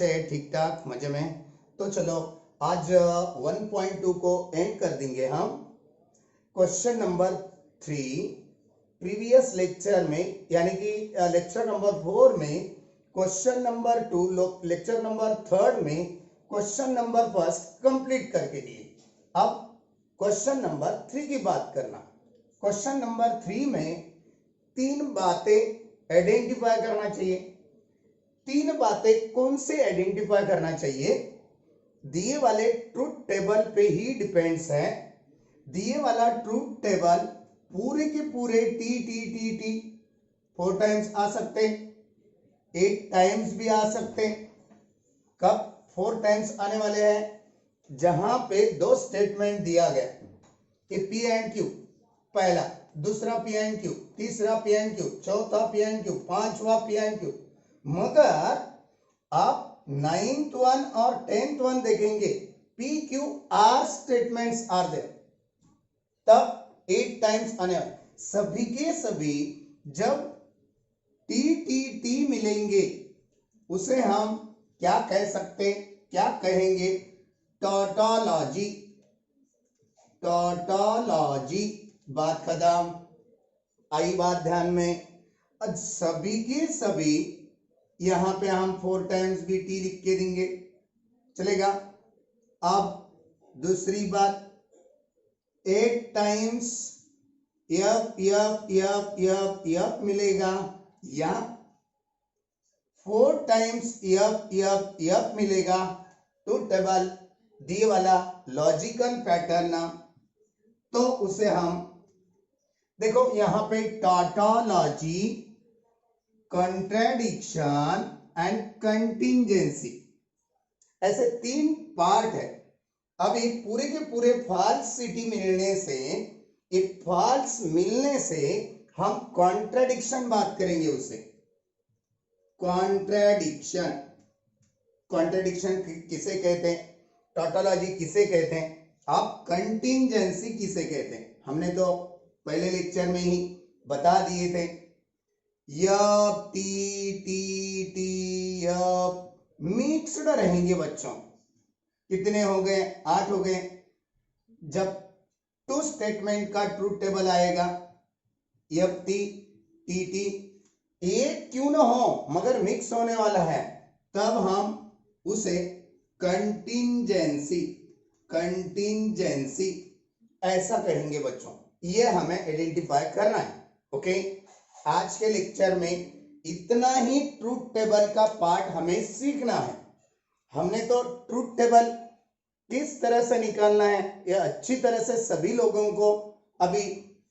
अच्छे हैं, ठीक ठाक, मजे में। तो चलो आज 1.2 को एंड कर देंगे हम। क्वेश्चन नंबर 3 प्रीवियस लेक्चर में, यानी कि लेक्चर नंबर 4 में क्वेश्चन नंबर 2, लेक्चर नंबर 3 में क्वेश्चन नंबर 1 कंप्लीट करके दिए। अब क्वेश्चन नंबर 3 की बात करना। क्वेश्चन नंबर 3 में 3 बातें आइडेंटिफाई करना चाहिए। 3 बातें कौन से आइडेंटिफाई करना चाहिए? दिए वाले ट्रूथ टेबल पे ही डिपेंड्स है। दिए वाला ट्रूथ टेबल पूरे के पूरे T T T T 4 times आ सकते, 8 टाइम्स भी आ सकते। कब 4 टाइम्स आने वाले हैं? जहां पे 2 स्टेटमेंट दिया गया कि पी एंड क्यू, पहला, दूसरा पी एंड क्यू, तीसरा पी एंड क्यू, चौथा पी एंड क्यू, पांचवा पी एंड क्यू। मगर आप 9th वन और 10th वन देखेंगे, p q are statements are there, तब 8 टाइम्स आने वाले। सभी के सभी जब टी टी टी मिलेंगे उसे हम क्या कह सकते, क्या कहेंगे? टोटोलॉजी। टोटोलॉजी, बात खत्म। आई बात ध्यान में। अब सभी के सभी यहां पे हम 4 टाइम्स भी टी लिख के देंगे, चलेगा। अब दूसरी बात, 8 times F F F F F मिलेगा, या 4 टाइम्स यप यप यप मिलेगा। ट्रूथ टेबल दिए वाला लॉजिकल पैटर्न, तो उसे हम देखो यहां पे टोटोलॉजी, कॉन्ट्रडिक्शन एंड कंटिंजेंसी, ऐसे 3 पार्ट है। अब एक पूरे के पूरे फॉल्सिटी मिलने से, एक फॉल्स मिलने से हम कॉन्ट्रडिक्शन बात करेंगे उसे। कॉन्ट्रडिक्शन, कॉन्ट्रडिक्शन किसे कहते हैं? टोटोलॉजी किसे कहते हैं? आप कंटिंजेंसी किसे कहते हैं? हमने तो पहले लेक्चर में ही बता दिए थे। F T T T F mixed रहेंगे बच्चों। कितने हो गए? 8 हो गए। जब 2 स्टेटमेंट का ट्रूथ टेबल आएगा, यप टी टी टी, एक क्यों ना हो मगर मिक्स होने वाला है, तब हम उसे कंटिंजेंसी, कंटिंजेंसी ऐसा कहेंगे बच्चों। ये हमें आइडेंटिफाई करना है। ओके, आज के लेक्चर में इतना ही ट्रूथ टेबल का पार्ट हमें सीखना है। हमने तो ट्रूथ टेबल किस तरह से निकालना है यह अच्छी तरह से सभी लोगों को अभी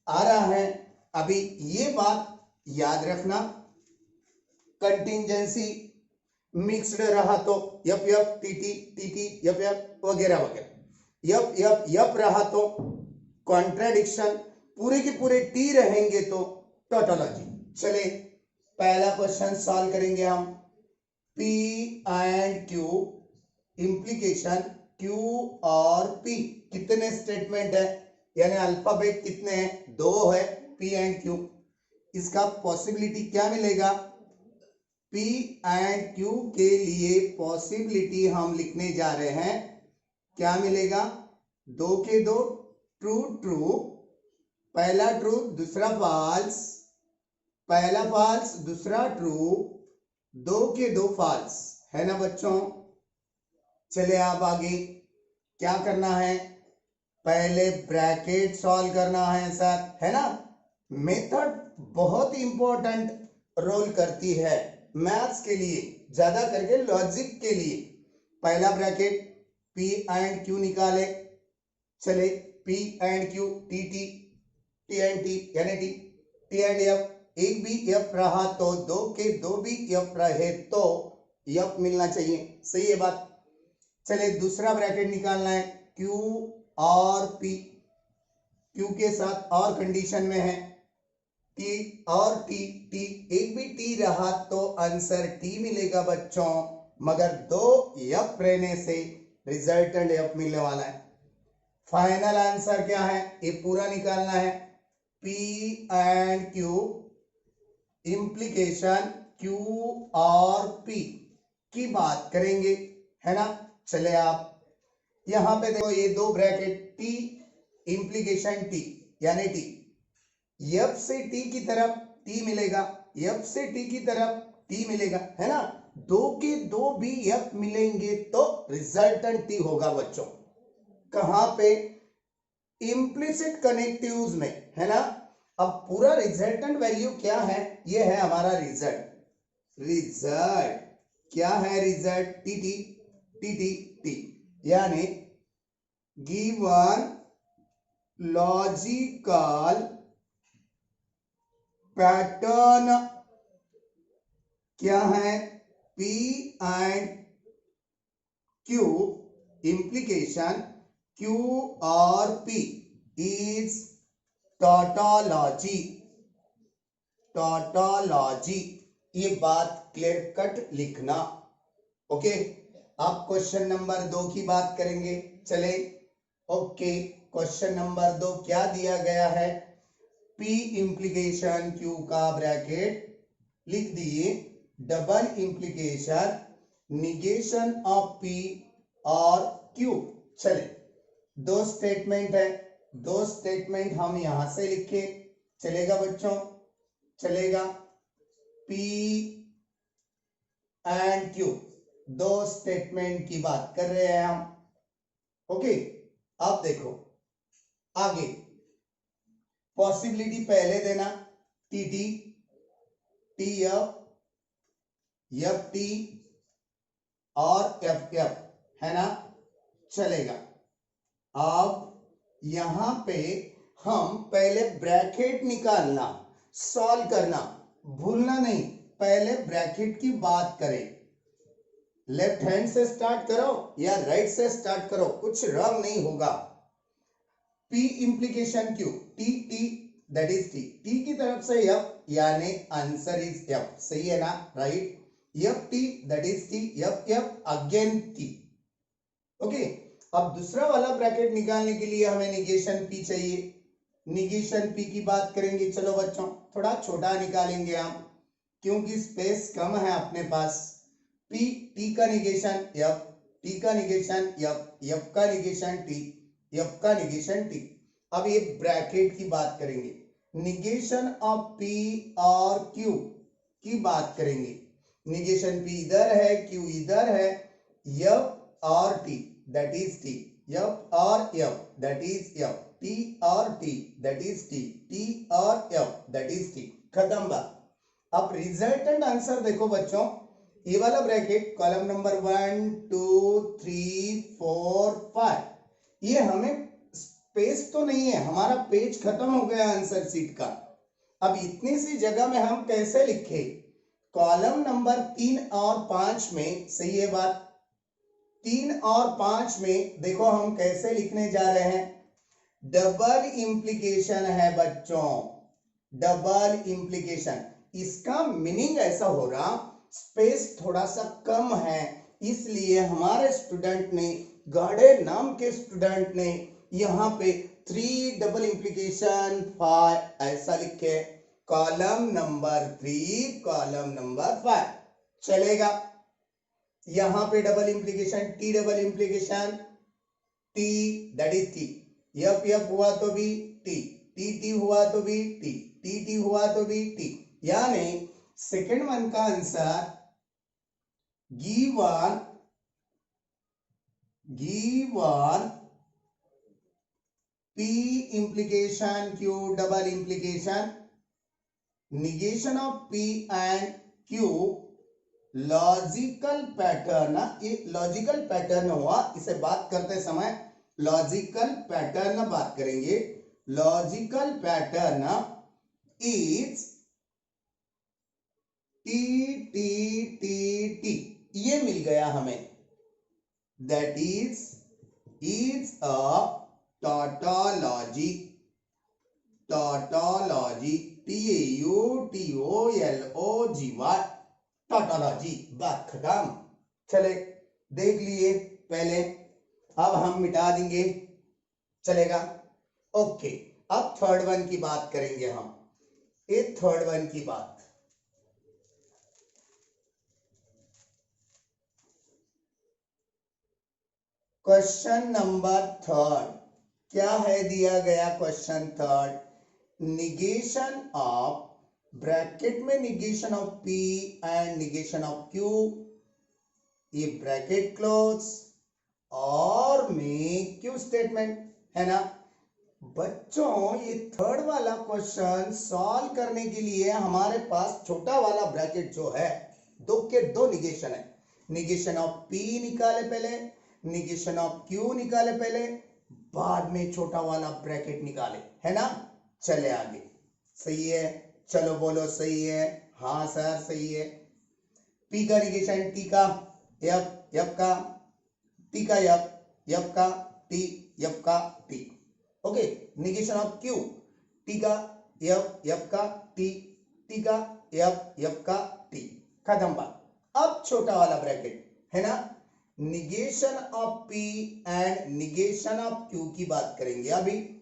आ रहा है। अभी ये बात याद रखना, कंटिंजेंसी मिक्स्ड रहा तो F F T T T T F F वगैरह वगैरह, यप यप यप रहा तो कॉन्ट्रडिक्शन, पूरे के पूरे टी रहेंगे तो टोटोलॉजी। चले पहला क्वेश्चन सॉल्व करेंगे हम। P and Q implication, Q और पी कितने स्टेटमेंट है, यानी अल्फाबेट कितने हैं? 2 है, पी एंड क्यू। इसका पॉसिबिलिटी क्या मिलेगा? पी एंड क्यू के लिए पॉसिबिलिटी हम लिखने जा रहे हैं, क्या मिलेगा? 2 के 2 ट्रू ट्रू, पहला ट्रू दूसरा फॉल्स, पहला फॉल्स दूसरा ट्रू, 2 के 2 फॉल्स, है ना बच्चों? चले आप आगे क्या करना है? पहले ब्रैकेट सॉल्व करना है सर, है ना? मेथड बहुत इंपॉर्टेंट रोल करती है मैथ्स के लिए, ज्यादा करके लॉजिक के लिए। पहला ब्रैकेट पी एंड क्यू निकाले, चले P and Q T T, T and T यानी टी, टी एंड एफ, एक भी एफ रहा तो 2 के 2 भी एफ रहे तो एफ मिलना चाहिए, सही है बात। चले दूसरा ब्रैकेट निकालना है, क्यू और पी, क्यू के साथ और कंडीशन में है, टी और टी, टी एक भी टी रहा तो आंसर टी मिलेगा बच्चों, मगर 2 एफ रहने से रिजल्टेंट एफ मिलने वाला है। फाइनल आंसर क्या है? ये पूरा निकालना है, P and Q implication Q और पी, की बात करेंगे, है ना। चले आप यहां पे देखो, ये दो ब्रैकेट टी इंप्लीकेशन टी यानी टी, एफ से टी की तरफ टी मिलेगा, एफ से टी की तरफ टी मिलेगा, है ना। दो के दो भी एफ मिलेंगे तो रिजल्टेंट टी होगा बच्चों। कहां पे? इम्प्लिसिट कनेक्टिव्स में, है ना। अब पूरा रिजल्टेंट वैल्यू क्या है? ये है हमारा रिजल्ट। रिजल्ट क्या है? Result T T T T T, यानी गिवन लॉजिकल पैटर्न क्या है? P and Q implication Q और P is tautology। tautology ये बात क्लियर कट लिखना। ओके, अब क्वेश्चन नंबर 2 की बात करेंगे। चले ओके, क्वेश्चन नंबर 2 क्या दिया गया है? P implication Q का ब्रैकेट लिख दिए, double implication negation of P और Q। चले, दो स्टेटमेंट है, दो स्टेटमेंट हम यहां से लिखे, चलेगा बच्चों? चलेगा। P एंड Q दो स्टेटमेंट की बात कर रहे हैं हम। ओके, अब देखो आगे, पॉसिबिलिटी पहले देना, T T T F F T और एफ एफ, है ना। चलेगा। अब यहां पे हम पहले ब्रैकेट निकालना, सॉल्व करना भूलना नहीं, पहले ब्रैकेट की बात करें। लेफ्ट हैंड से स्टार्ट करो या राइट से स्टार्ट करो, कुछ रॉन्ग नहीं होगा। P implication Q, T T that is T, T की तरफ से F यानी आंसर इज F, सही है ना, right. F T that is T, F F again T. Okay, अब दूसरा वाला ब्रैकेट निकालने के लिए हमें निगेशन P चाहिए, निगेशन P की बात करेंगे। चलो बच्चों, थोड़ा छोटा निकालेंगे हम क्योंकि स्पेस कम है अपने पास। P T का निगेशन F, T का निगेशन F, F का निगेशन T, F का निगेशन T। अब ये ब्रैकेट की बात करेंगे, निगेशन ऑफ P और Q की बात करेंगे। निगेशन P इधर है, Q इधर है, F और T that is T, F और F that is F, T और T that is T, T और F दैट इज T। खत्म बात। अब रिजल्टेंट आंसर देखो बच्चों, ये वाला ब्रैकेट कॉलम नंबर 1 2 3 4 5, ये हमें स्पेस तो नहीं है, हमारा पेज खत्म हो गया आंसर सीट का। अब इतनी सी जगह में हम कैसे लिखे? कॉलम नंबर 3 और 5 में, सही है बात, 3 और 5 में देखो हम कैसे लिखने जा रहे हैं। डबल इंप्लीकेशन है बच्चों, डबल इंप्लीकेशन। इसका मीनिंग ऐसा हो रहा, स्पेस थोड़ा सा कम है, इसलिए हमारे स्टूडेंट ने, गाड़े नाम के स्टूडेंट ने यहां पे 3 डबल इंप्लीकेशन 5 ऐसा लिखे, कॉलम नंबर 3 कॉलम नंबर 5। चलेगा। यहां पे double implication T double implication T that is T, F F हुआ तो भी T, टी टी हुआ तो भी T, टी टी हुआ तो भी T, यानी सेकेंड वन का answer given P implication Q double implication negation of P and Q logical pattern. ये लॉजिकल पैटर्न हुआ, इसे बात करते समय लॉजिकल पैटर्न बात करेंगे। Logical pattern is T T T T, ये मिल गया हमें, that is a tautology. Tautology TAUTOLOGY, tautology. बात खत्म। चले, देख लिए पहले, अब हम मिटा देंगे, चलेगा। ओके, अब थर्ड वन की बात करेंगे हम। ये थर्ड वन की बात, क्वेश्चन नंबर थर्ड क्या है दिया गया? Question third, negation of, bracket में negation of P and negation of Q, ये ब्रैकेट क्लोज और में Q स्टेटमेंट है ना बच्चों। ये थर्ड वाला क्वेश्चन सॉल्व करने के लिए हमारे पास छोटा वाला ब्रैकेट जो है, दो के दो निगेशन है। निगेशन ऑफ P निकाले पहले, निगेशन ऑफ Q निकाले पहले, बाद में छोटा वाला ब्रैकेट निकाले, है ना। चले आगे, सही है, चलो बोलो सही है। हाँ सर सही है। P का निगेशन T का F, F का T का F, F का T, F का T। Okay, negation of Q, T का F, F का T, T का F, F का T। खत्म बात। अब छोटा वाला ब्रैकेट है ना, negation of P and negation of Q की बात करेंगे अभी।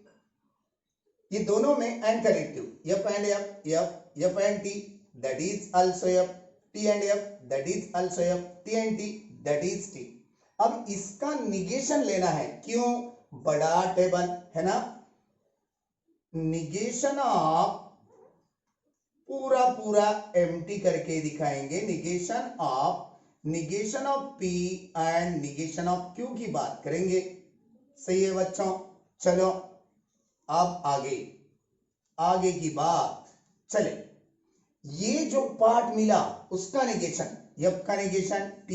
ये दोनों में and connective, F and F, F and T, that is also F, T and F, that is also F, T and T, that is T। अब इसका negation लेना है, क्यों? बड़ा टेबल है ना, निगेशन ऑफ पूरा पूरा एम्प्टी करके दिखाएंगे। Negation of P and negation of Q की बात करेंगे। सही है बच्चों, चलो अब आगे की बात चले। ये जो पार्ट मिला उसका निगेशन, F का निगेशन T,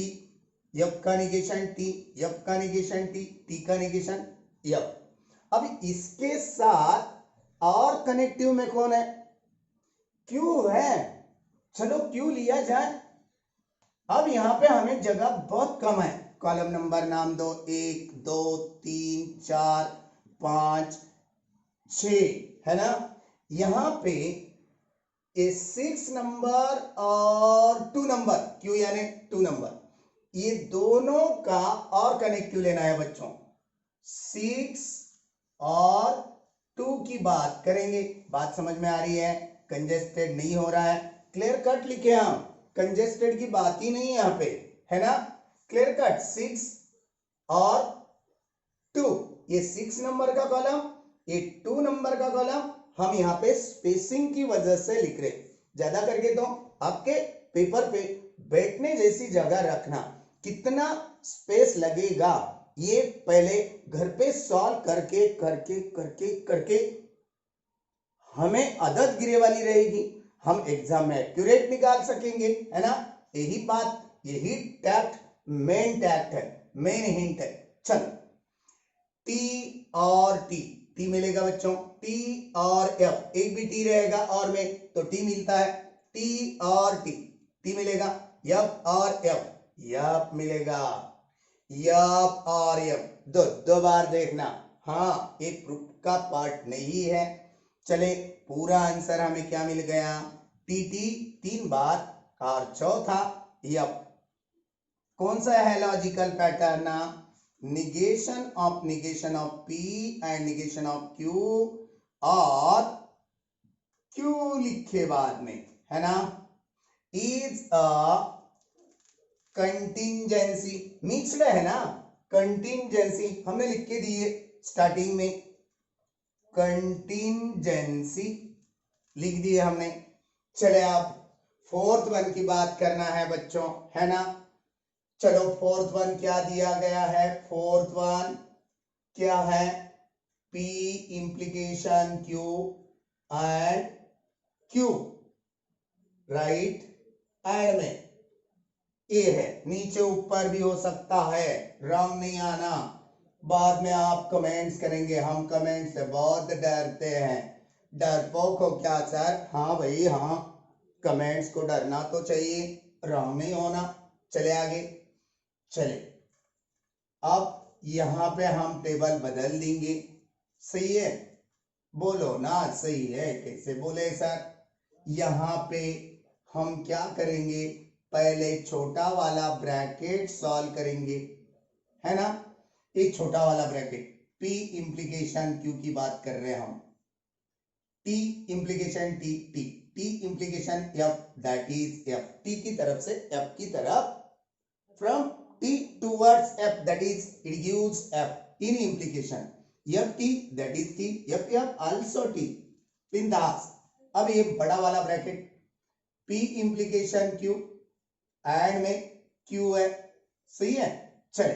F का निगेशन T, F का निगेशन T, T का निगेशन F। अब इसके साथ और कनेक्टिव में कौन है? Q है। चलो Q लिया जाए। अब यहां पे हमें जगह बहुत कम है, कॉलम नंबर नाम दो, 1 2 3 4 5 6 है ना। यहां पे 6 नंबर और 2 नंबर, Q यानी 2 नंबर, ये दोनों का और कनेक्टिव लेना है बच्चों। 6 और 2 की बात करेंगे। बात समझ में आ रही है? कंजेस्टेड नहीं हो रहा है, क्लियर कट लिखे हम, कंजेस्टेड की बात ही नहीं है यहाँ पे, है ना। Clear cut. 6 और 2, ये 6 नंबर का कॉलम, ये 2 नंबर का कॉलम, हम यहाँ पे स्पेसिंग की वजह से लिख रहे। ज्यादा करके तो आपके पेपर पे बैठने जैसी जगह रखना, कितना स्पेस लगेगा ये पहले घर पे सॉल्व करके करके करके करके हमें आदत गिरे वाली रहेगी, हम एग्जाम में एक्यूरेट निकाल सकेंगे, है ना। यही बात, यही टैक्ट मेन हिंट है। चलो, T और T मिलेगा बच्चों, T और F, एक भी T रहेगा और में तो T मिलता है, T और T मिलेगा, F और F मिलेगा, F और F दो बार देखना। हाँ, एक प्रूफ का पार्ट नहीं है। चले, पूरा आंसर हमें क्या मिल गया? TT 3 बार और चौथा F। कौन सा है logical pattern? Negation of P and negation of Q और Q लिखे बाद में, है ना। इज अ कंटिंजेंसी, मिक्स्ड है ना, कंटिंजेंसी हमने लिख के दिए स्टार्टिंग में, कंटिंजेंसी लिख दिए हमने। चले, आप फोर्थ वन की बात करना है बच्चों, है ना। चलो, फोर्थ वन क्या दिया गया है? फोर्थ वन क्या है? P implication Q and Q, right, and में ए है, नीचे ऊपर भी हो सकता है, रॉन्ग नहीं आना। बाद में आप कमेंट्स करेंगे, हम कमेंट से बहुत डरते हैं। डरपोक हो क्या सर? हाँ भाई हाँ, कमेंट्स को डरना तो चाहिए, रॉन्ग नहीं होना। चले आगे, चले, अब यहां पे हम टेबल बदल देंगे। सही है? बोलो ना सही है, कैसे बोले सर? यहां पे हम क्या करेंगे? पहले छोटा वाला ब्रैकेट सॉल्व करेंगे, है ना। एक छोटा वाला ब्रैकेट, P इंप्लीकेशन Q की बात कर रहे हैं हम, T implication T implication F, that is F, T की तरफ से F की तरफ, from T towards F, that is it gives F in implication. Ft, that is T. F also T. बिंदास. अब ये बड़ा वाला bracket P implication Q, and में Q है, सही है. चले,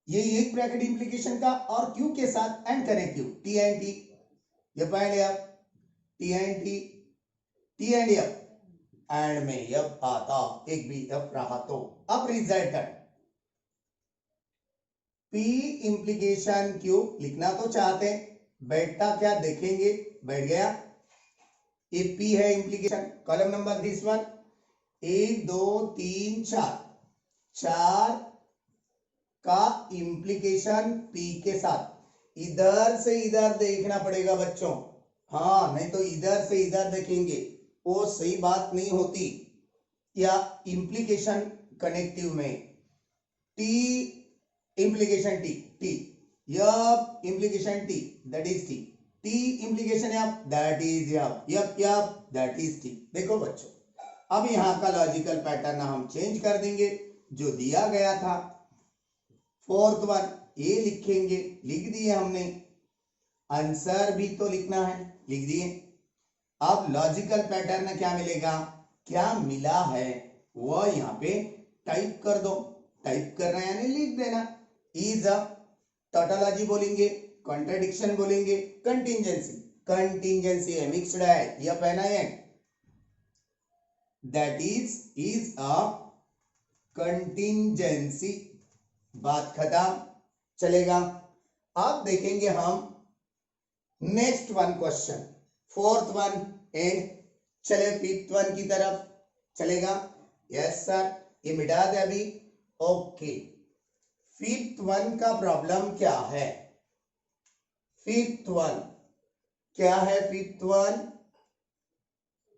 ये एक ब्रैकेट इंप्लीकेशन का और Q के साथ and connective T and T, F and F, T and T, T and F, and में F आता, एक भी F रहा तो. अब रिजल्टेंट P इंप्लीकेशन Q लिखना तो चाहते हैं, बैठता क्या देखेंगे. बैठ गया. ये P है implication, column number this one, 1 2 3 4, 4 का इंप्लीकेशन P के साथ. इधर से इधर देखना पड़ेगा बच्चों, हाँ, नहीं तो इधर से इधर देखेंगे वो सही बात नहीं होती. या इंप्लीकेशन कनेक्टिव में T implication T, F implication T, that is T, T implication F, that is F, that is T. देखो बच्चों, अब यहाँ का लॉजिकल पैटर्न हम चेंज कर देंगे. जो दिया गया था फोर्थ वन, ये लिखेंगे, लिख दिए हमने. आंसर भी तो लिखना है, लिख दिए. अब लॉजिकल पैटर्न क्या मिलेगा, क्या मिला है वो यहाँ पे टाइप कर दो. टाइप करना यानी लिख देना. इज अ टोटोलॉजी बोलेंगे, कॉन्ट्रडिक्शन बोलेंगे, कंटिंजेंसी है, मिक्स्ड है, यह पहना है, दैट इज अ कंटिंजेंसी. बात खत्म. चलेगा. अब देखेंगे हम next one question, fourth one and चले फिफ्थ वन की तरफ. चलेगा. यस सर, ये मिटा दे अभी. ओके, फिफ्थ वन का प्रॉब्लम क्या है. फिफ्थ वन क्या है. Fifth one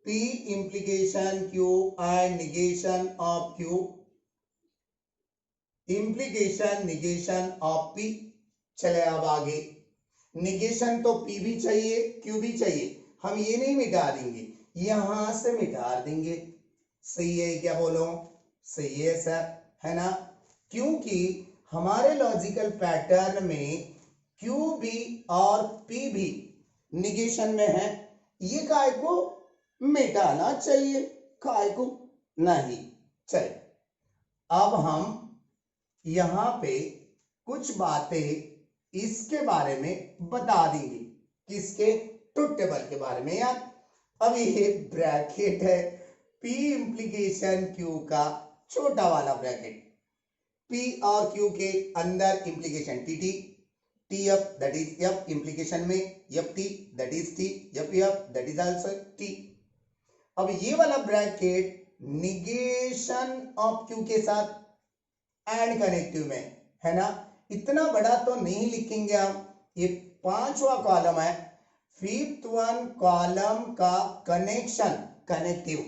P implication Q and negation of Q, implication negation of P. चले अब आगे. निगेशन तो P भी चाहिए, Q भी चाहिए. हम ये नहीं मिटा देंगे, यहां से मिटा देंगे. सही है क्या, बोलो. सही है सर, है ना. क्योंकि हमारे लॉजिकल पैटर्न में Q भी और P भी निगेशन में है. ये काय को मिटाना चाहिए, काय को नहीं. चले, अब हम यहां पे कुछ बातें इसके बारे में बता देंगे. किसके, ट्रुथ टेबल के बारे में. यार अब ये ब्रैकेट है P इंप्लीकेशन Q का छोटा वाला ब्रैकेट. P और Q के अंदर implication TT, TF that is F implication में FT that is T, FF that is also T. अब ये वाला ब्रैकेट निगेशन ऑफ Q के साथ एंड कनेक्टिव में है ना. इतना बड़ा तो नहीं लिखेंगे हम. ये पांचवा कॉलम है, फिफ्थ वन कॉलम का connection connective.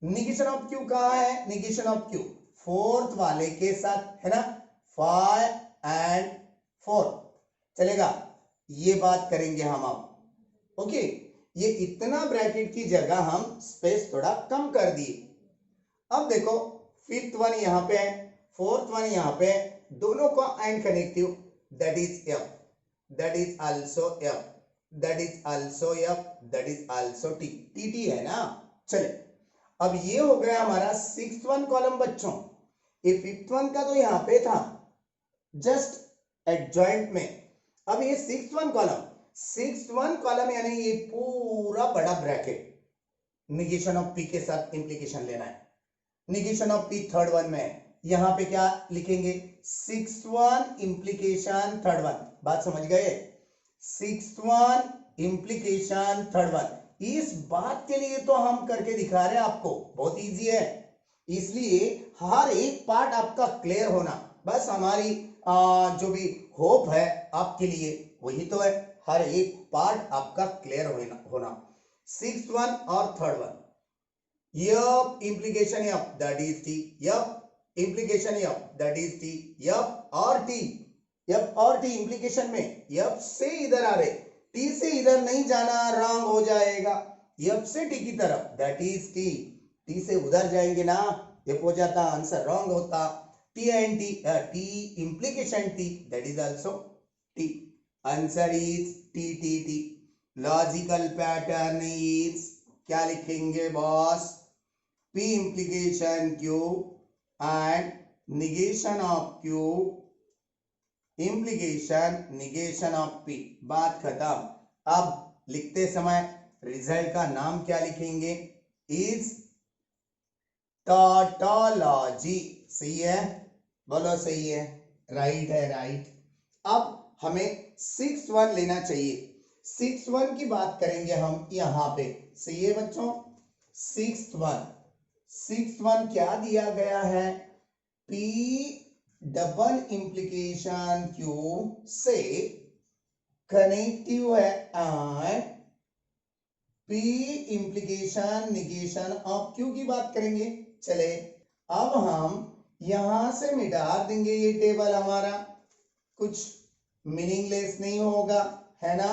Negation of Q कहाँ है, निगेशन ऑफ Q फोर्थ वाले के साथ है ना, 5 एंड 4. चलेगा. ये बात करेंगे हम अब. ओके, ये इतना ब्रैकेट की जगह हम स्पेस थोड़ा कम कर दिए. अब देखो, फिफ्थ वन यहाँ पे है, फोर्थ वन यहाँ पे है, दोनों को and connective that is F, that is also F, that is also F, that is also T. TT है ना. चले, अब ये हो गया हमारा सिक्स्थ वन कॉलम बच्चों. ये फिफ्थ वन का तो यहाँ पे था जस्ट एडजॉइंट में. अब ये सिक्स्थ वन कॉलम यानी ये पूरा बड़ा ब्रैकेट निगेशन ऑफ P के साथ इंप्लीकेशन लेना है. Negation of P third one में है. यहां पे क्या लिखेंगे, sixth one implication third one. बात समझ गए. Sixth one implication third one. इस बात के लिए तो हम करके दिखा रहे हैं आपको, बहुत इजी है. इसलिए हर एक पार्ट आपका क्लियर होना बस हमारी जो भी होप है आपके लिए वही तो है. हर एक पार्ट आपका क्लियर होना. सिक्स्थ वन और third one. F implication F that is T, F implication F that is T, F और T, यप और T इंप्लीकेशन में. यप से इधर आ रहे, T से इधर नहीं जाना, रॉन्ग हो जाएगा. यप से T की तरफ दैट इज T, T से उधर जाएंगे ना एफ हो जाता, आंसर रॉन्ग होता। T and T, T implication T, that is also T, answer is T T T. Logical pattern is, क्या लिखेंगे boss, P implication Q and negation of Q implication negation of P, बात खत्म। अब लिखते समय result का नाम क्या लिखेंगे, इज टॉटोलॉजी। सही है, बोलो सही है, राइट है, राइट। अब हमें 6-1 लेना चाहिए। 6-1 की बात करेंगे हम यहाँ पे, सही है बच्चों। 6-1 क्या दिया गया है, P डबल इंप्लीकेशन Q से कनेक्टिव है and P implication negation of Q की बात करेंगे। चले अब हम यहां से मिटा देंगे ये टेबल, हमारा कुछ मीनिंगलेस नहीं होगा, है ना,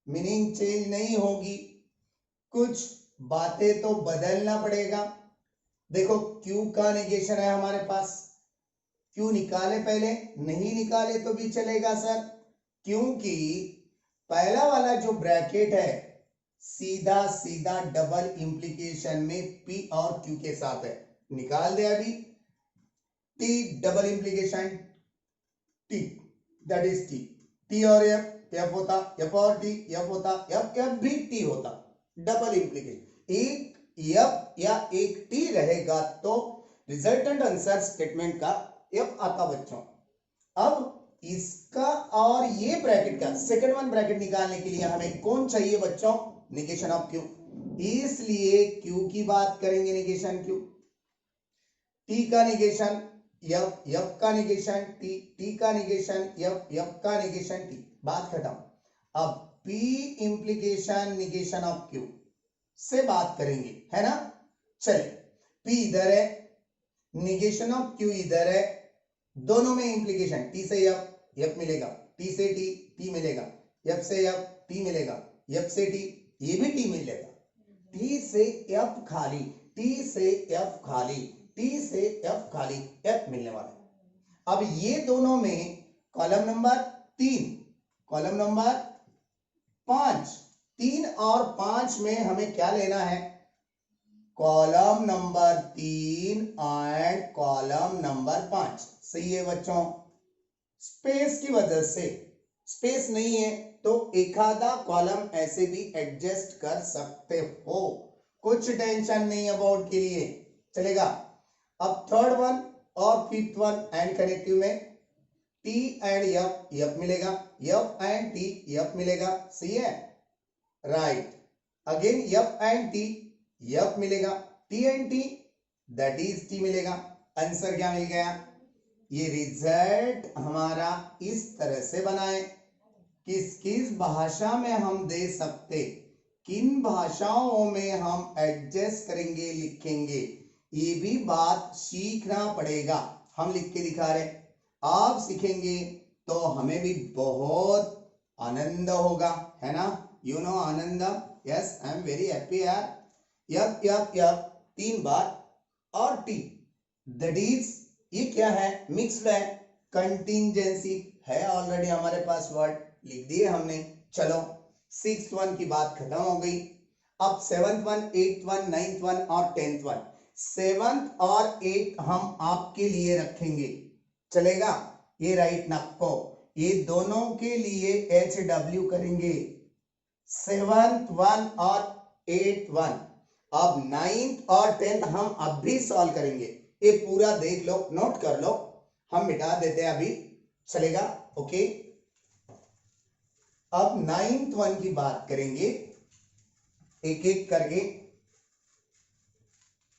मीनिंग चेंज नहीं होगी, कुछ बातें तो बदलना पड़ेगा। देखो Q का निगेशन है हमारे पास, Q निकाले पहले, नहीं निकाले तो भी चलेगा सर, क्योंकि पहला वाला जो ब्रैकेट है सीधा सीधा डबल इंप्लीकेशन में P और Q के साथ है, निकाल दे अभी। T double implication T, that is T, T और F होता, F और T, F होता, F भी T होता, डबल इंप्लीकेशन। एक F या एक T रहेगा तो रिजल्टेंट आंसर स्टेटमेंट का F आता बच्चों। अब इसका और ये ब्रैकेट का सेकंड वन ब्रैकेट निकालने के लिए हमें कौन चाहिए बच्चों, निगेशन ऑफ Q, इसलिए Q की बात करेंगे, निगेशन Q, T का निगेशन F, F का निगेशन T, T का निगेशन F, F का निगेशन T, बात खत्म। अब P implication negation of Q से बात करेंगे, है ना। चलिए P इधर है, निगेशन ऑफ Q इधर है, दोनों में इंप्लीकेशन, T से F, F मिलेगा, T से T, T मिलेगा, F से F, T मिलेगा, F से T, ये भी T मिलेगा, T से F खाली, T से F खाली, T से F खाली, F मिलने वाला है। अब ये दोनों में कॉलम नंबर 3, कॉलम नंबर 5, 3 और 5 में हमें क्या लेना है, column number 3 and column number 5। सही है बच्चों, स्पेस की वजह से, स्पेस नहीं है तो एक आधा कॉलम ऐसे भी एडजस्ट कर सकते हो, कुछ टेंशन नहीं अबाउट के लिए, चलेगा। अब थर्ड वन और फिफ्थ वन एंड कनेक्टिव में T एंड F, F मिलेगा, F एंड T, F मिलेगा, सही है, right. Again F and T, F मिलेगा, T and T, that is T मिलेगा, आंसर क्या मिल गया। ये रिजल्ट हमारा इस तरह से बनाए, किस किस भाषा में हम दे सकते, किन भाषाओं में हम एडजस्ट करेंगे, लिखेंगे, ये भी बात सीखना पड़ेगा। हम लिख के दिखा रहे, आप सीखेंगे तो हमें भी बहुत आनंद होगा, है ना, you know Anand, yes I am very happy यार। यप यप यप 3 बार और T, दैट इज, ये क्या है, मिक्स्ड है, कंटिंजेंसी है, ऑलरेडी हमारे पास वर्ड लिख दिए हमने। चलो 6th 1 की बात खत्म हो गई। अब 7th 1, 8th 1, 9th 1 और 10th 1, 7th और 8th हम आपके लिए रखेंगे, चलेगा। ये राइट नक्को, ये दोनों के लिए HW करेंगे, 7th 1 और 8th 1। अब 9th और 10th हम अब भी सॉल्व करेंगे, ये पूरा देख लो, नोट कर लो, हम मिटा देते हैं अभी, चलेगा, ओके। अब 9th 1 की बात करेंगे एक एक करके।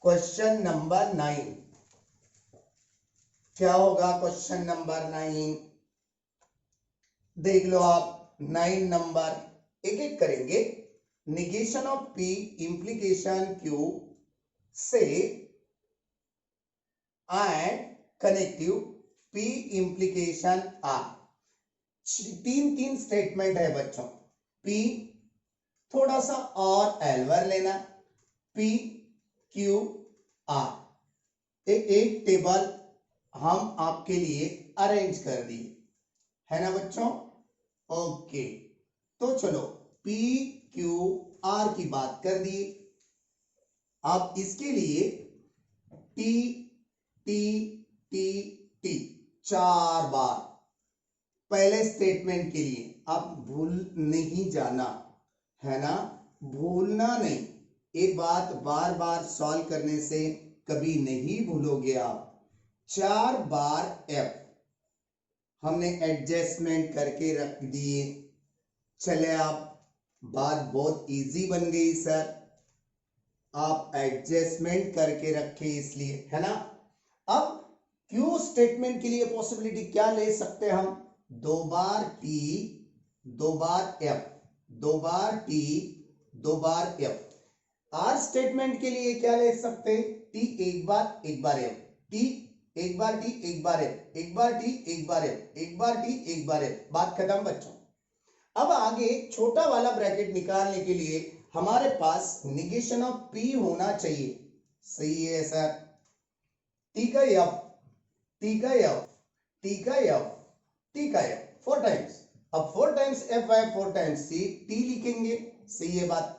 क्वेश्चन नंबर 9 क्या होगा, क्वेश्चन नंबर 9 देख लो आप, 9 नंबर एक एक करेंगे। Negation of P implication Q से and connective P implication R, 3 statement है बच्चों। P थोड़ा सा और एल्वर लेना, P Q आर। एक टेबल हम आपके लिए अरेंज कर दिए, है ना बच्चों? ओके, तो चलो पी क्यू आर की बात कर दिए। अब इसके लिए टी टी टी टी 4 बार पहले स्टेटमेंट के लिए। आप भूल नहीं जाना, है ना? भूलना नहीं। एक बात बार बार सॉल्व करने से कभी नहीं भूलोगे आप। 4 बार एफ हमने एडजस्टमेंट करके रख दिए। चले आप, बात बहुत इजी बन गई सर, आप एडजस्टमेंट करके रखे इसलिए, है ना? अब क्यू स्टेटमेंट के लिए पॉसिबिलिटी क्या ले सकते हैं हम? 2 बार टी 2 बार एफ, 2 बार टी 2 बार एफ। आर स्टेटमेंट के लिए क्या ले सकते हैं? टी एक बार एफ, टी एक बार टी एक बार एफ, एक बार टी एक बार एफ, एक बार टी एक बार एफ। बात खत्म बच्चों। अब आगे छोटा वाला ब्रैकेट निकालने के लिए हमारे पास निगेशन ऑफ पी होना चाहिए। सही है सर। टी का एफ, टी का एफ, टी का एफ, टी का एफ 4 टाइम्स। अब 4 टाइम्स एफ है, 4 टाइम्स सी, टी लिखेंगे। सही है बात।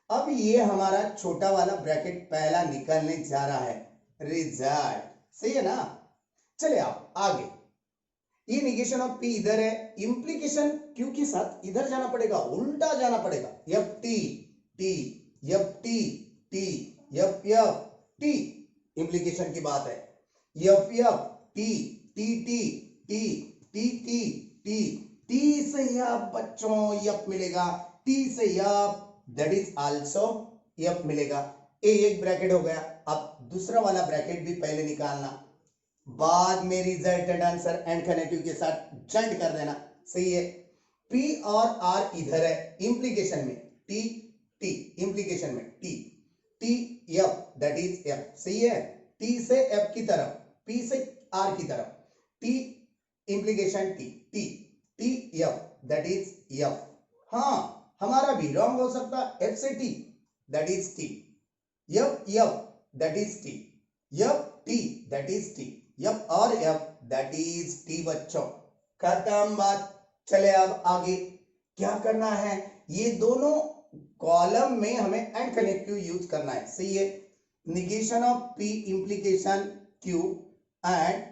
अब ये हमारा छोटा वाला ब्रैकेट पहला निकलने जा रहा है, रिजल्ट। सही है ना? चले आप आगे। ये निगेशन ऑफ पी इधर है, इंप्लीकेशन क्यू के साथ इधर जाना पड़ेगा, उल्टा जाना पड़ेगा। F T T, F T T, F F T, implication की बात है। F F T T T T T T T T से एफ बच्चों एफ मिलेगा, टी से F that is also F मिलेगा। एक ब्रैकेट हो गया। अब दूसरा वाला ब्रैकेट भी पहले निकालना, बाद में रिजल्टेंट आंसर एंड कनेक्टिव के साथ जॉइंट कर देना। सही है। P और R इधर है इंप्लीकेशन में, T T इंप्लीकेशन में T T F that is F। सही है। T से F की तरफ, P से R की तरफ, T implication T T T F that is F। हाँ, हमारा भी रॉन्ग हो सकता, F से T that is T, F F that is T, F T that is T, F और F दैट इज T बच्चों। खत्म बात। चले अब आगे क्या करना है? ये दोनों कॉलम में हमें एंड कनेक्टिव यूज करना है। सही है। Negation of P implication Q and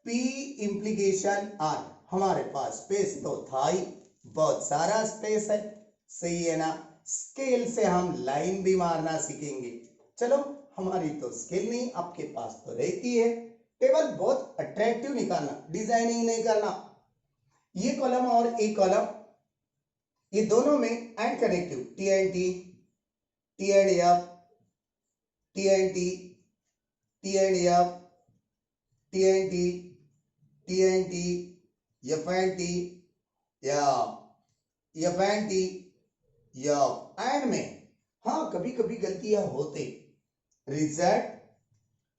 P implication R। हमारे पास स्पेस तो था ही, बहुत सारा स्पेस है। सही है ना? स्केल से हम लाइन भी मारना सीखेंगे। चलो, हमारी तो स्केल नहीं, आपके पास तो रहती है। टेबल बहुत अट्रैक्टिव निकालना, डिजाइनिंग नहीं करना। ये कॉलम और एक कॉलम, ये दोनों में and connective T and T, T and F, T and T, T and F, T and T, T and T, F and T, F and T, and में हाँ कभी कभी गलतियां होते। रिजल्ट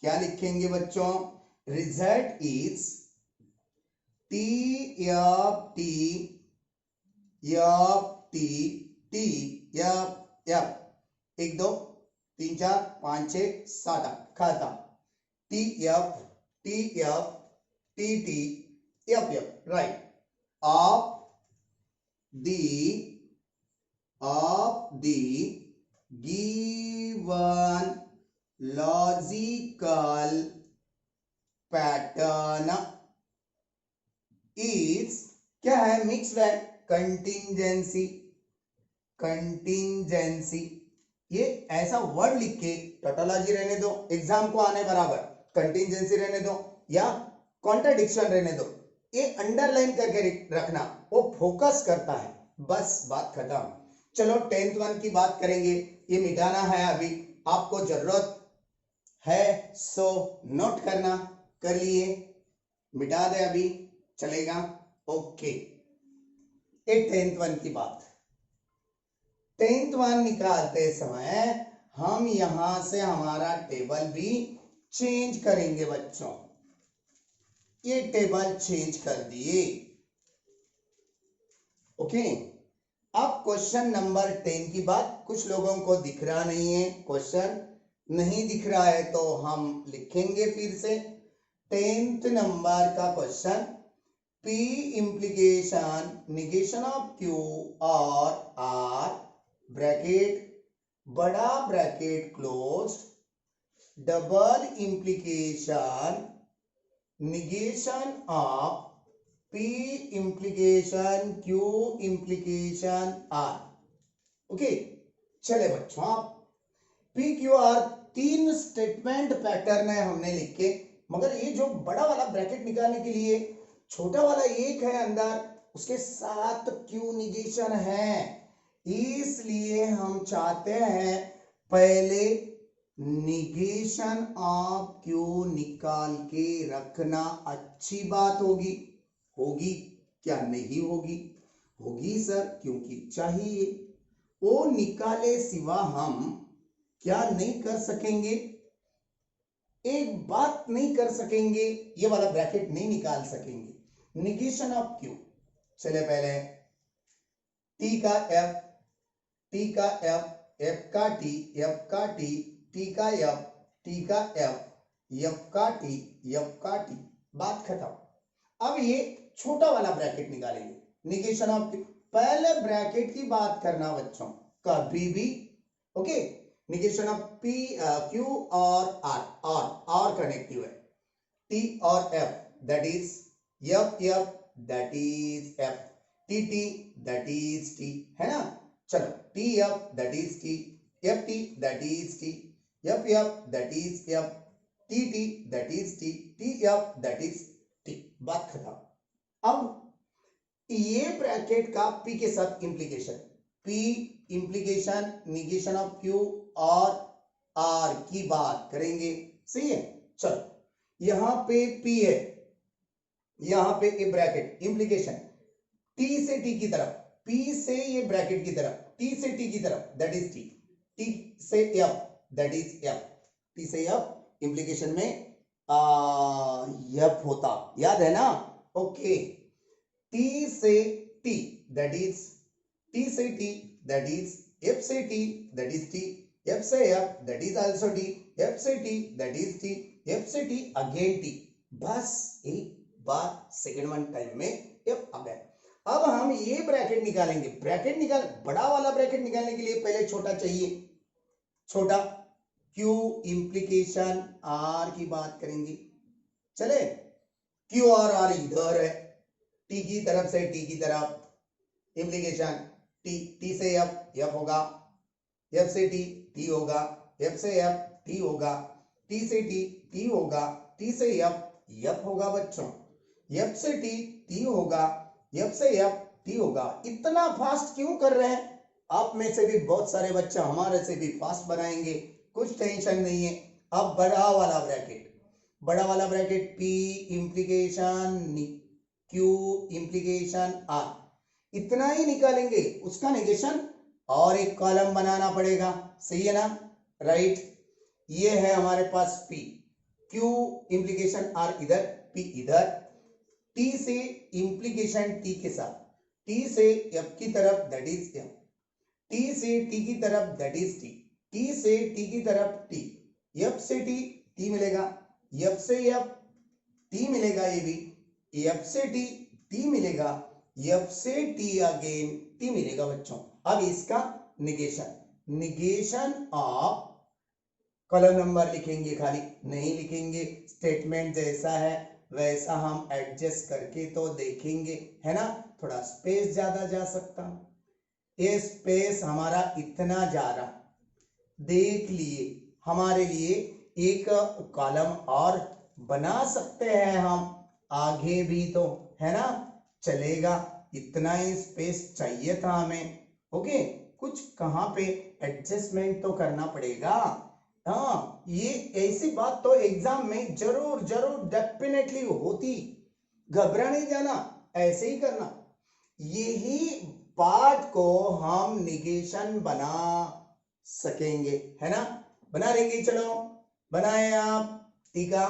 क्या लिखेंगे बच्चों? Result is T F T F T T F F, 1 2 3 4 5 6 7 8 खत्म। T F T F T T F F right. Of the given logical pattern is क्या है? मिक्स्ड है, कंटिंजेंसी। कंटिंजेंसी ये ऐसा वर्ड लिख के टोटोलॉजी रहने दो, एग्जाम को आने बराबर, कंटिंजेंसी रहने दो या कॉन्ट्राडिक्शन रहने दो, ये अंडरलाइन करके रखना, वो फोकस करता है। बस बात खत्म। चलो 10th वन की बात करेंगे। ये मिटाना है, अभी आपको जरूरत है सो नोट करना, कर लिए, मिटा दे अभी चलेगा। ओके, ये 10th वन की बात। 10th वन निकालते समय हम यहां से हमारा टेबल भी चेंज करेंगे बच्चों। ये टेबल चेंज कर दिए। ओके, अब क्वेश्चन नंबर 10 की बात। कुछ लोगों को दिख रहा नहीं है क्वेश्चन, नहीं दिख रहा है तो हम लिखेंगे फिर से। 10th नंबर का question, P implication negation of Q और R ब्रैकेट बड़ा bracket closed, double implication negation of P implication Q implication R। Okay, चले बच्चों, आप पी क्यू आर तीन स्टेटमेंट पैटर्न है हमने लिखे, मगर ये जो बड़ा वाला ब्रैकेट निकालने के लिए छोटा वाला एक है अंदर, उसके साथ क्यू निगेशन है, इसलिए हम चाहते हैं पहले निगेशन ऑफ क्यू निकाल के रखना। अच्छी बात होगी, होगी क्या नहीं होगी? होगी सर, क्योंकि चाहिए। वो निकाले सिवा हम क्या नहीं कर सकेंगे? एक बात नहीं कर सकेंगे, ये वाला ब्रैकेट नहीं निकाल सकेंगे। निगेशन ऑफ क्यू, चले पहले टी का एफ, टी का एफ, एफ का टी, एफ का टी, टी का एफ, टी का एफ, एफ का टी, एफ का टी, बात खत्म। अब ये छोटा वाला ब्रैकेट निकालेंगे, निगेशन ऑफ क्यू। पहले ब्रैकेट की बात करना बच्चों कभी भी, okay. Negation of P Q और आर कनेक्टिव है, टी और F that is F F that is F, T T that is T, है ना। चलो, T F that is T, F T that is T, F F that is F, T T that is T, T F that is T, बात खत्म। अब ये bracket का P के साथ implication, P implication negation of Q और are की बात करेंगे, सही है। चलो, यहां पे P है, यहां पे ए ब्रैकेट इंप्लीकेशन T से T की तरफ, P से ये ब्रैकेट की तरफ, T से T की तरफ दैट इज T, T से F that is F, T से F इंप्लीकेशन में F होता, याद है ना? ओके, T से T दैट इज, T से T दैट इज, F से T that is T, F से F that is also T, F से T that is T, F से T again T, बस एक बार सेकेंड वन टाइम में F आ गया। अब हम ये ब्रैकेट निकालेंगे, ब्रैकेट निकाल, बड़ा वाला ब्रैकेट निकालने के लिए पहले छोटा चाहिए, छोटा Q इंप्लीकेशन R की बात करेंगे। चले, Q और R इधर है, T की तरफ से T की तरफ इंप्लीकेशन T, T से F, F होगा, F से T, T होगा, F से F, T होगा, T से T, T होगा, T से F, F होगा बच्चों, F से T, T होगा, F से F, T होगा। इतना फास्ट क्यों कर रहे हैं? आप में से भी बहुत सारे बच्चे हमारे से भी फास्ट बनाएंगे, कुछ टेंशन नहीं है। अब बड़ा वाला ब्रैकेट, बड़ा वाला bracket P implication Q implication R, इतना ही निकालेंगे, उसका निगेशन और एक कॉलम बनाना पड़ेगा, सही है ना? राइट, ये है हमारे पास P, Q इंप्लीकेशन R इधर, P इधर, T से इंप्लीकेशन T के साथ, T से F की तरफ दैट इज F, T से T की तरफ दैट इज T, T से T की तरफ T, F से T, T मिलेगा, F से F, T मिलेगा, ये भी F से T, T मिलेगा, F से T अगेन T मिलेगा बच्चों। अब इसका negation, negation of, column number लिखेंगे, खाली नहीं लिखेंगे, स्टेटमेंट जैसा है वैसा हम एडजस्ट करके तो देखेंगे, है ना। थोड़ा स्पेस ज्यादा जा सकता, ये स्पेस हमारा इतना जा रहा, देख लिए, हमारे लिए एक कॉलम और बना सकते हैं हम आगे भी, तो है ना, चलेगा। इतना ही स्पेस चाहिए था हमें, ओके। कुछ कहां पे एडजस्टमेंट तो करना पड़ेगा, हाँ। ये ऐसी बात तो एग्जाम में जरूर जरूर डेफिनेटली होती, घबरा नहीं जाना, ऐसे ही करना। यही पार्ट को हम निगेशन बना सकेंगे, है ना, बना लेंगे। चलो बनाए आप, ठीक है।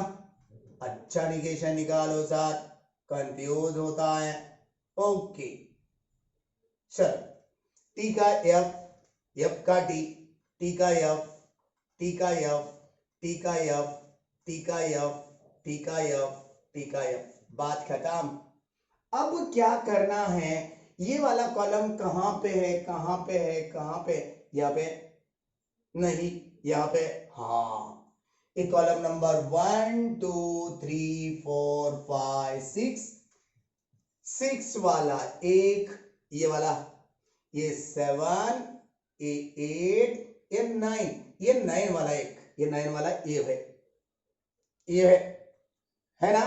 अच्छा निगेशन निकालो सर, कंफ्यूज होता है, ओके। चलो, टी का एफ, एफ का टी, टी का एफ, टी का एफ, टी का एफ, टी का एफ, टी का एफ, टी का एफ, बात खत्म। अब क्या करना है, ये वाला कॉलम कहां पे है, कहां पे है, कहां पे, यहाँ पे नहीं, यहाँ पे, हाँ, ये कॉलम नंबर 1 2 3 4 5 6, 6 वाला एक, ये वाला, ये 7, ये 8, ये 9, ये 9 वाला एक, ये 9 वाला ये है, ये है ना,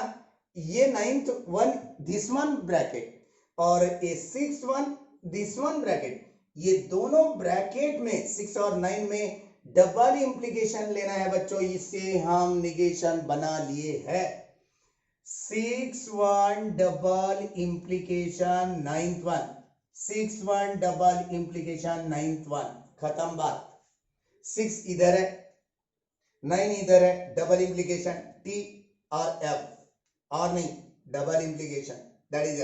ये 9th one this one bracket और ये 6th one this one bracket, ये दोनों ब्रैकेट में 6 और 9 में डबल इंप्लीकेशन लेना है बच्चों, इससे हम निगेशन बना लिए है। 6 1 double implication 9th one, 6 1 double implication 9th one, खत्म बात। 6 इधर है, 9 इधर है, डबल इंप्लीकेशन टी और एफ, और नहीं double implication, that is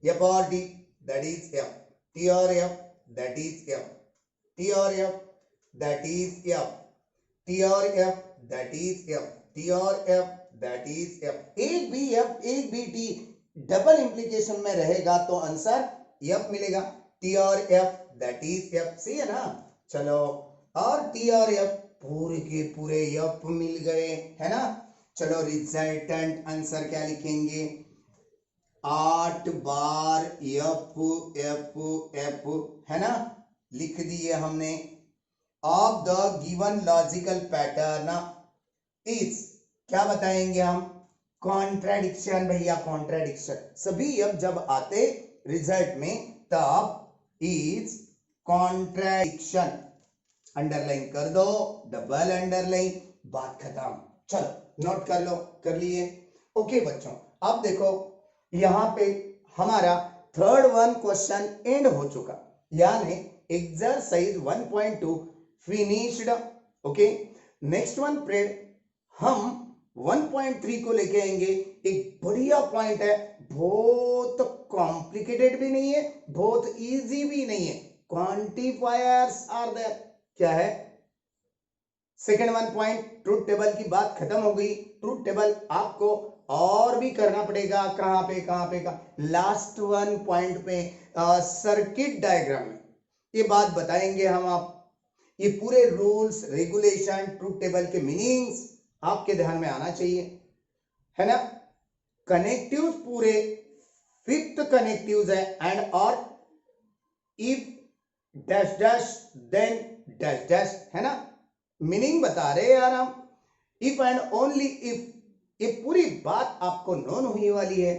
F और T, that is F, T और F, that is F, T और F, that is F, T और F, that is F, T और एफ, दैट इज एफ। एक भी एफ एक भी टी डबल इंप्लीकेशन में रहेगा तो आंसर एफ मिलेगा, टी और एफ, दैट इज एफ, सही है ना। चलो, और टी और एफ पूरे के पूरे एफ मिल गए, है ना। चलो, रिजल्टेंट आंसर क्या लिखेंगे, 8 बार एफ एफ एफ, है ना, लिख दिए हमने। Of the given logical pattern is, क्या बताएंगे हम, कॉन्ट्रेडिक्शन, भैया कॉन्ट्रेडिक्शन, सभी एफ जब आते रिजल्ट में तब इज कॉन्ट्रेडिक्शन, अंडरलाइन कर दो, डबल अंडरलाइन, बात खत्म। चलो नोट कर लो, कर लिए। ओके बच्चों, अब देखो यहां पे हमारा थर्ड वन क्वेश्चन एंड हो चुका, यानी exercise 1.2 finished. Okay, next one period हम 1.3 को लेके आएंगे। एक बढ़िया पॉइंट है, बहुत कॉम्प्लिकेटेड भी नहीं है, बहुत इजी भी नहीं है, क्वांटिफायर्स आर देयर। क्या है second one point, truth table की बात खत्म हो गई। ट्रूथ टेबल आपको और भी करना पड़ेगा, कहां पे, कहां पे का लास्ट वन पॉइंट पे सर्किट डायग्राम में ये बात बताएंगे हम। आप ये पूरे रूल्स रेगुलेशन ट्रूथ टेबल के मीनिंग्स आपके ध्यान में आना चाहिए, है ना। कनेक्टिव पूरे फिफ्थ कनेक्टिव है, एंड और if dash dash then dash dash, है ना, मीनिंग बता रहे यार हम। इफ एंड ओनली इफ, ये पूरी बात आपको नोन हुई वाली है।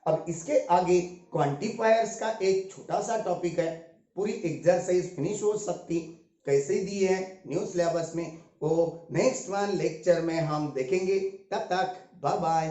अब इसके आगे क्वांटिफायर्स का एक छोटा सा टॉपिक है, पूरी एक्सरसाइज फिनिश हो सकती, कैसे दिए हैं न्यू सिलेबस में, वो नेक्स्ट वन लेक्चर में हम देखेंगे। तब तक बाय बाय।